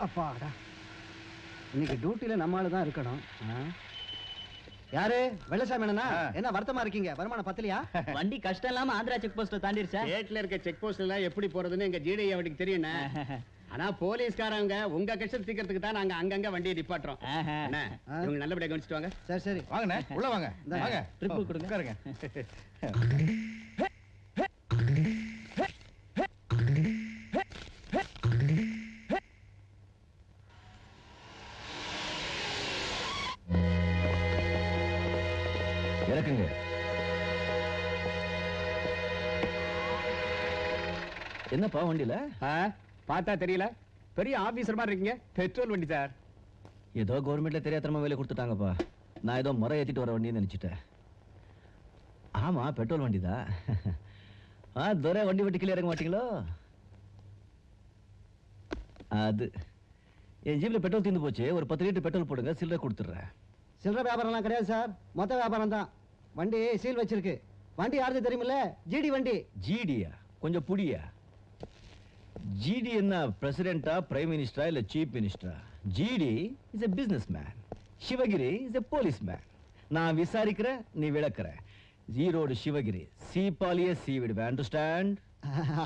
அப்பாடா, இன்னைக்கு டியூட்டில நம்மளால தான் இருக்கணும். யாரு வெள்ளசாமி அண்ணா? என்ன வருத்தமா இருக்கீங்க? வருமானம் பத்தலையா? வண்டி கஷ்டம் இல்லாம ஆந்திரா செக் போஸ்ட்ல தாண்டிருச்சா? ஸ்டேட்ல இருக்க செக் போஸ்ட் எல்லாம் எப்படி போறதுன்னு எங்க ஜிடி அவனுக்கு தெரியும். ஆனா போலீஸ்காரங்க உங்க கஷ்டம் தீக்கிறதுக்கு தான் நாங்க அங்கங்க வண்டியை நிப்பாட்டுறோம். இவங்க நல்லபடியா கவனிச்சுட்டு வாங்க. சரி சரி வாங்கண்ணே, உள்ள வாங்க. வாங்க, ட்ரிப்பு கொடுங்க. உட்காருங்க. இறக்குங்க. என்னப்பா வண்டியில? பார்த்தா தெரியல, பெரிய ஆபீசர் மாதிரி இருக்கீங்க. பெட்ரோல் வண்டி சார். ஏதோ கவர்மெண்ட்ல தெரியாதனமா வேலை கொடுத்துட்டாங்கப்பா. நான் ஏதோ முறை ஏத்திட்டு வர வண்டின்னு நினைச்சிட்டேன். ஆமா, பெட்ரோல் வண்டி தான். துரை வண்டி விட்டு கீழே இறங்க மாட்டீங்களோ? அது என் ஜீப்ல பெட்ரோல் தீர்ந்து போச்சு. ஒரு 10 லிட்டர் பெட்ரோல் போடுங்க, சில்லறை கொடுத்துட்றேன். சில்லற வியாபாரம்லாம் கிடையாது சார், மொத்த வியாபாரம் தான். வண்டி சீல் வச்சிருக்கு. வண்டி யாருக்கு தெரியுமில்ல? ஜிடி வண்டி. ஜிடியா? கொஞ்சம் புடியா. ஜிடி என்ன பிரசிடென்டா, பிரைம் மினிஸ்டரா இல்ல சீஃப் மினிஸ்டரா? GD is a business man. Sivagiri is a police man. நான் விசாரிக்கிறேன், நீ விளக்குற. ஈரோடு சிவகிரி சீப்பாலிய சீவிடுவேன். அண்டர்ஸ்டாண்ட்?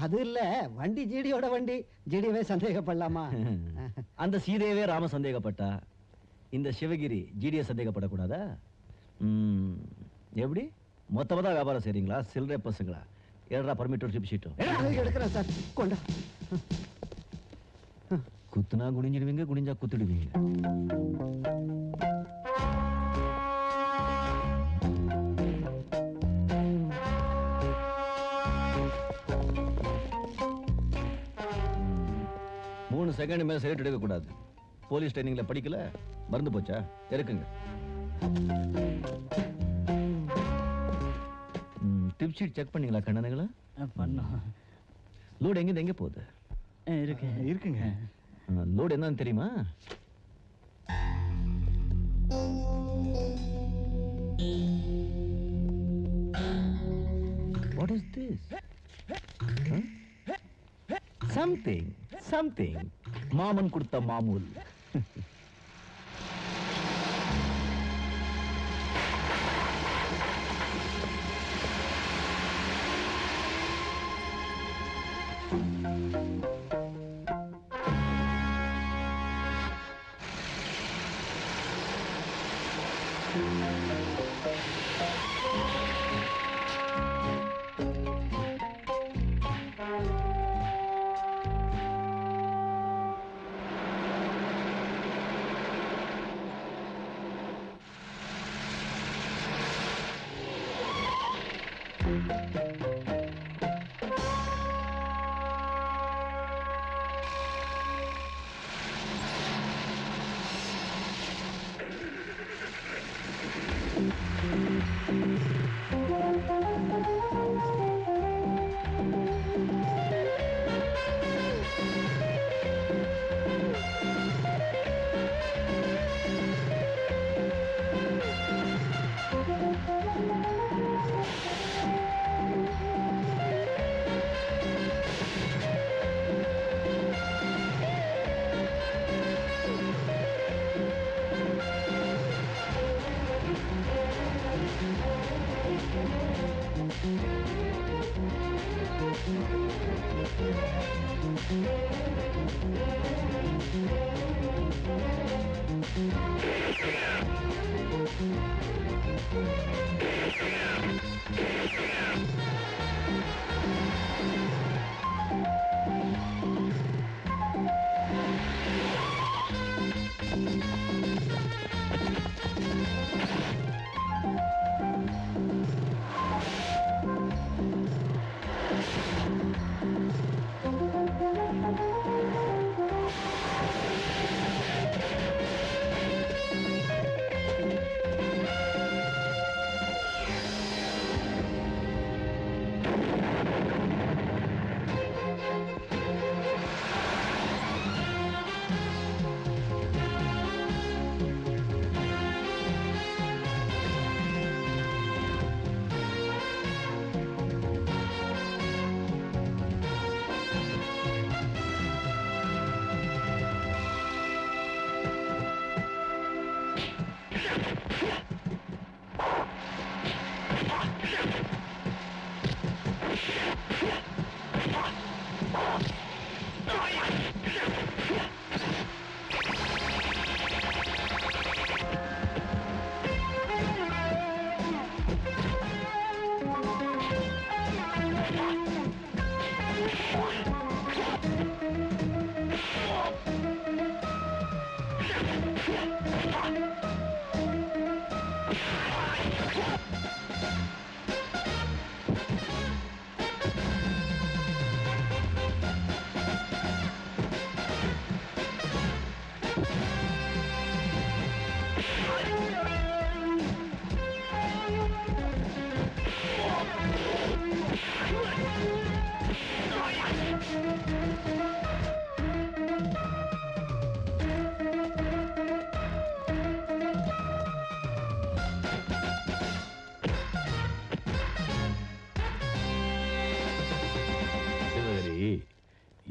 அது இல்ல, வண்டி ஜிடியோட வண்டி. ஜிடிவே சந்தேகப்படலாமா? அந்த சீதேவே ராம சந்தேகப்பட்டா, இந்த சிவகிரி ஜிடியை சந்தேகப்படக்கூடாதா? எப்படி மொத்தமா தான் வியாபாரம் செய்றீங்களா, சில்லறை பசங்களா? ஏடா பர்மிட் ட்ரிப் ஷீட்டும் எடுக்கிறேன் சார். கொண்டா. குத்துனா குனிஞ்சிடுவீங்க, குனிஞ்சா குத்துடுவீங்க. மூணு செகண்ட் மேல சிகரெட் எடுக்க கூடாது. போலீஸ் ட்ரைனிங்ல படிக்கல, மறந்து போச்சா? இருக்குங்க. டிப் ஷீட் செக் பண்ணீங்களா கண்ணனுங்களா? பண்ணோம். லோடு எங்க எங்க போகுது? இருக்குங்க. லோடு என்னன்னு தெரியுமா? What is this? Something. மாமன் கொடுத்த மாமூல்.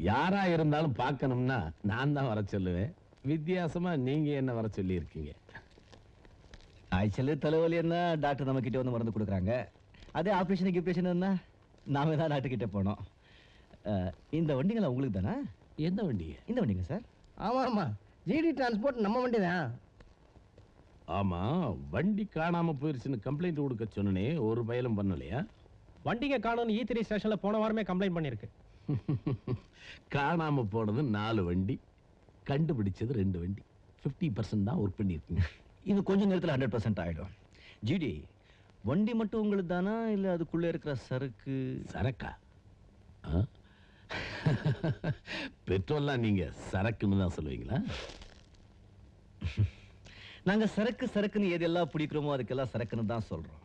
யாரா இருந்தாலும் பார்க்கணும்னா நான் தான் வர சொல்லுவேன். வித்தியாசமா நீங்க என்ன வர சொல்லி இருக்கீங்க? காய்ச்சல் தலைவலி என்ன டாக்டர் நம்ம கிட்ட வந்து மருந்து கொடுக்குறாங்க. அதே ஆப்ரேஷன் கிப்ரேஷன் நாம தான் டாக்டர் கிட்ட போனோம். இந்த வண்டிங்களா உங்களுக்கு தானே? எந்த வண்டிங்க? இந்த வண்டிங்க சார். ஆமா ஆமா, ஜிடி டிரான்ஸ்போர்ட் நம்ம வண்டி தான். ஆமா, வண்டி காணாம போயிருச்சுன்னு கம்ப்ளைண்ட் கொடுக்க சொன்னனே, ஒரு பயலும் பண்ணலையா? வண்டிங்க காணோம்னு E3 ஸ்டேஷன்ல போன வாரமே கம்ப்ளைண்ட் பண்ணிருக்கு. காணாம போனது 4 வண்டி, கண்டுபிடிச்சது 2 வண்டி. 50% தான் ஒர்க் பண்ணிருக்கீங்க. இது கொஞ்ச நேரத்தில் 100% ஆயிடும். ஜிடி, வண்டி மட்டும் உங்களுக்கு தானா இல்ல அதுக்குள்ள இருக்கிற சரக்கு? சரக்கா? பெட்ரோல்லாம் நீங்க சரக்குன்னு தான் சொல்லுவீங்களா? நாங்க சரக்கு சரக்குன்னு எதெல்லாம் பிடிக்கிறோமோ அதுக்கெல்லாம் சரக்குன்னு தான் சொல்றோம்.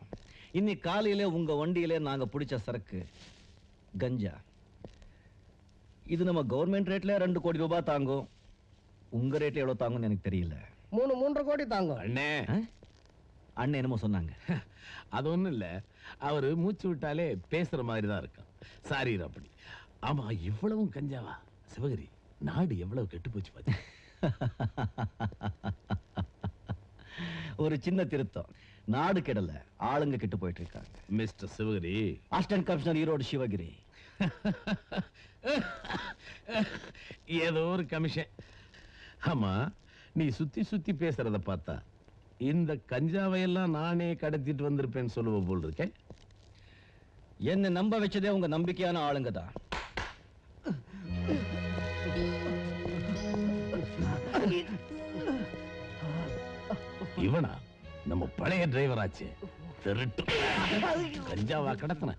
இன்னைக்கு காலையில உங்க வண்டியில நாங்க பிடிச்ச சரக்கு கஞ்சா. இது நம்ம கவர்மெண்ட் ரேட்ல 2 கோடி ரூபாய் தாங்கும். உங்க ரேட்ல எவ்வளவு தாங்கும்னு எனக்கு தெரியல. 3.5 கோடி தாங்கும். அண்ணே, அண்ணன் என்னமோ சொன்னாங்க. அது ஒண்ணும் இல்ல, அவரு மூச்சு விட்டாலே பேசுற மாதிரி தான் இருக்கான். சாரி அப்படி. ஆமா, இவ்வளவும் கஞ்சாவா? சிவகிரி, நாடு எவ்வளவு கெட்டு போச்சு பாத்து. ஒரு சின்ன திருத்தம், நாடு கெடல, ஆளுங்க கெட்டு போயிட்டு இருக்காங்க. Mister Sivagiri, assistant commissioner Erode Sivagiri. ஏதோ ஒரு கமிஷன். ஆமா, நீ சுத்தி சுத்தி பேசுறத பார்த்தா இந்த கஞ்சாவையெல்லாம் நானே கடத்திட்டு வந்திருப்பேன்னு சொல்லுவ போல் இருக்கேன். என்ன நம்ப வச்சதே உங்க நம்பிக்கையான ஆளுங்க தான். இவனா நம்ம பழைய டிரைவர் ஆச்சு. திருட்டு கஞ்சாவா கடத்தின?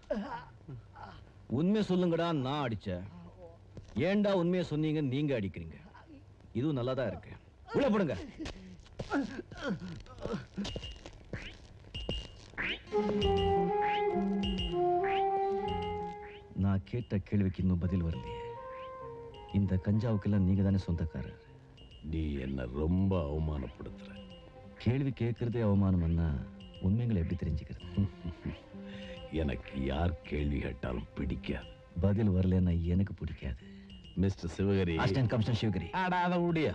உண்மை சொல்லுங்கடா, நான் அடிச்சேன். ஏன்டா உண்மையை சொன்னீங்க நீங்க அடிக்கிறீங்க? இதுவும் நல்லா தான் இருக்கு. உள்ள போடுங்க. நான் கேட்ட கேள்விக்கு இன்னும் பதில் வரலையே. இந்த கஞ்சாவுக்கெல்லாம் நீங்க தானே சொந்தக்காரர். நீ என்ன ரொம்ப அவமானப்படுத்துற. கேள்வி கேட்கறதே அவமானம்னா உண்மைகளை எப்படி தெரிஞ்சுக்கிறது? எனக்கு யார் கேள்வி கேட்டாலும் பிடிக்காது. பதில் வரலன்னா எனக்கு பிடிக்காது. Mister Sivagiri, assistant commissioner Sivagiri. ஆடாத முடியா.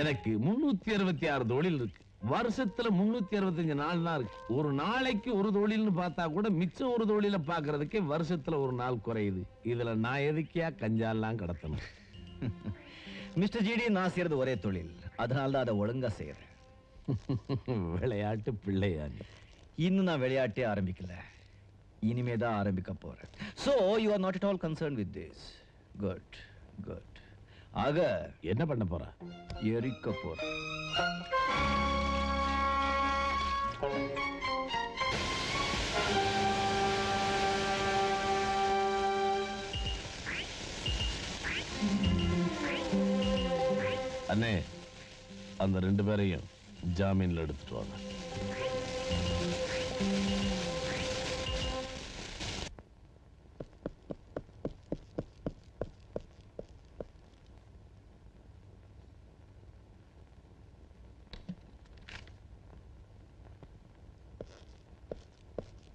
எனக்கு 366 தொழில் இருக்கு. வருஷத்துல 365 நாள் தான் இருக்கு. ஒரு நாளைக்கு ஒரு தொழில்னு பார்த்தா கூட மிச்சம் ஒரு தொழில பாக்குறதுக்கே வருஷத்துல ஒரு நாள் குறையுது. இதுல நான் எதுக்கியா கஞ்சாலாம் கடத்தணும்? மிஸ்டர் ஜிடி, நான் செய்யறது ஒரே தொழில், அதனால தான் அதை ஒழுங்கா செய்யறேன். விளையாட்டு பிள்ளையா? இன்னும் நான் விளையாட்டே ஆரம்பிக்கல, இனிமே தான் ஆரம்பிக்க போறேன். So you are not at all concerned with this. Good, good. ஆக என்ன பண்ண போற? எரிக்க போறேன். அண்ணே, அந்த 2 பேரையும் ஜாமீன்ல எடுத்துட்டு வாங்க.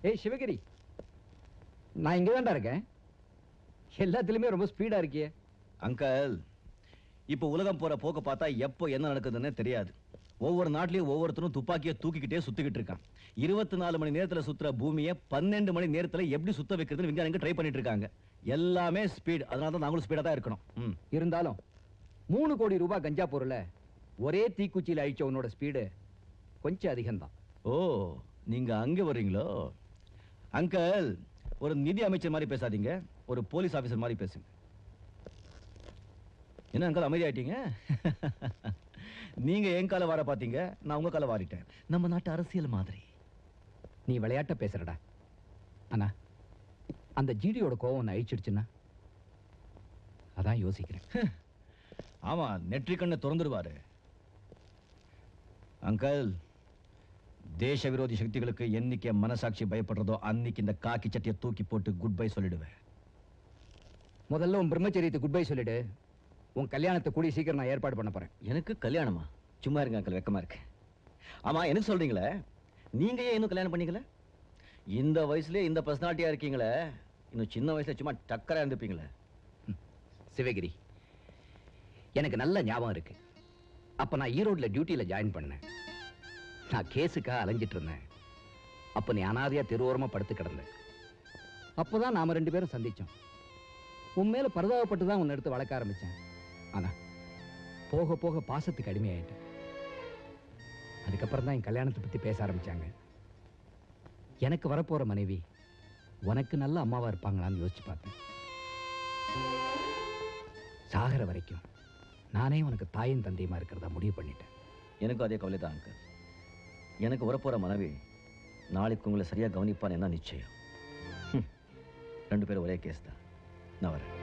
ஏய் சிவகிரி, நான் இங்க தான்டா இருக்கேன். எல்லாத்துலயுமே ரொம்ப ஸ்பீடா இருக்கியே. அங்கிள், இப்போ உலகம் போற போக்க பார்த்தா எப்போ என்ன நடக்குதுன்னு தெரியாது. ஒவ்வொரு நாட்டிலையும் ஒவ்வொருத்தரும் துப்பாக்கியை தூக்கிக்கிட்டே சுத்திக்கிட்டு இருக்கான். 24 மணி நேரத்துல சுத்துற பூமியை 12 மணி நேரத்துல எப்படி சுத்த வைக்கிறதுன்னு விஞ்ஞானிங்க ட்ரை பண்ணிட்டு இருக்காங்க. எல்லாமே ஸ்பீட், அதனால தான் நாங்களும் ஸ்பீடா தான் இருக்கணும். இருந்தாலும் 3 கோடி ரூபாய் கஞ்சா பொருளை ஒரே தீக்குச்சியில் அழிச்ச உன்னோட ஸ்பீடு கொஞ்சம் அதிகம்தான். ஓ, நீங்க அங்க வர்றீங்களோ? அங்கிள், ஒரு நிதி அமைச்சர் மாதிரி பேசாதீங்க, ஒரு போலீஸ் ஆபீசர் மாதிரி பேசுங்க. என்ன அங்கிள் அமைதியாயிட்டீங்க? நீங்க என் கால வார பாத்தீங்க, நான் உங்க கால வாரிட்டேன். நம்ம நாட்டு அரசியல் மாதிரி. நீ விளையாட்ட பேசுறடா. அண்ணா, அந்த ஜிடியோட கோவம் ஒன்று அழிச்சிடுச்சுன்னா அதான் யோசிக்கிறேன். ஆமா, நெற்றி கண்ணை திறந்துடுவாரு. அங்கிள், தேச விரோதி சக்திகளுக்கு என்னைக்கு மனசாட்சி பயப்படுறதோ அன்னைக்கு இந்த காக்கி சட்டியை தூக்கி போட்டு குட் பை சொல்லிடுவேன். முதல்ல உன் பிரம்மச்சரியத்தை குட் பை சொல்லிடு. உன் கல்யாணத்தை கூடி சீக்கிரம் நான் ஏற்பாடு பண்ண போறேன். எனக்கு கல்யாணமா? சும்மா இருங்க அங்கிள், வெக்கமா இருக்கு. ஆமா, எனக்கு சொல்றீங்களே, நீங்க ஏன் இன்னும் கல்யாணம் பண்ணீங்களே? இந்த வயசுலயே இந்த பர்சனாலிட்டியா இருக்கீங்களே, இன்னும் சின்ன வயசுல சும்மா டக்கரா இருந்துப்பீங்களே. சிவகிரி, எனக்கு நல்ல ஞாபகம் இருக்கு. அப்ப நான் ஈரோட்ல டியூட்டியில ஜாயின் பண்ணேன். நான் கேஸுக்காக அலைஞ்சிட்டு இருந்தேன். அப்ப நீ அனாதையா தெருவோரமா படுத்து கிடந்த. அப்போதான் நாம 2 பேரும் சந்திச்சோம். உன் மேல பரிதாபப்பட்டு தான் உன்னை எடுத்து வளர்க்க ஆரம்பிச்சேன். ஆனா போக போக பாசத்துக்கு அடிமையாயிட்டேன். அதுக்கப்புறம் தான் என் கல்யாணத்தை பத்தி பேச ஆரம்பிச்சாங்க. எனக்கு வரப்போற மனைவி உனக்கு நல்ல அம்மாவா இருப்பாங்களான்னு யோசிச்சு பார்த்தேன். சாகர வரைக்கும் நானே உனக்கு தாயும் தந்தையுமா இருக்கிறதா முடிவு பண்ணிட்டேன். எனக்கும் அதே கவலை தான் அங்கிள். எனக்கு வரப்போற மனைவி நாளைக்கு உங்களை சரியா கவனிப்பான்னு என்ன நிச்சயம்? 2 பேரும் ஒரே கேஸ் தான். நான் வரேன்.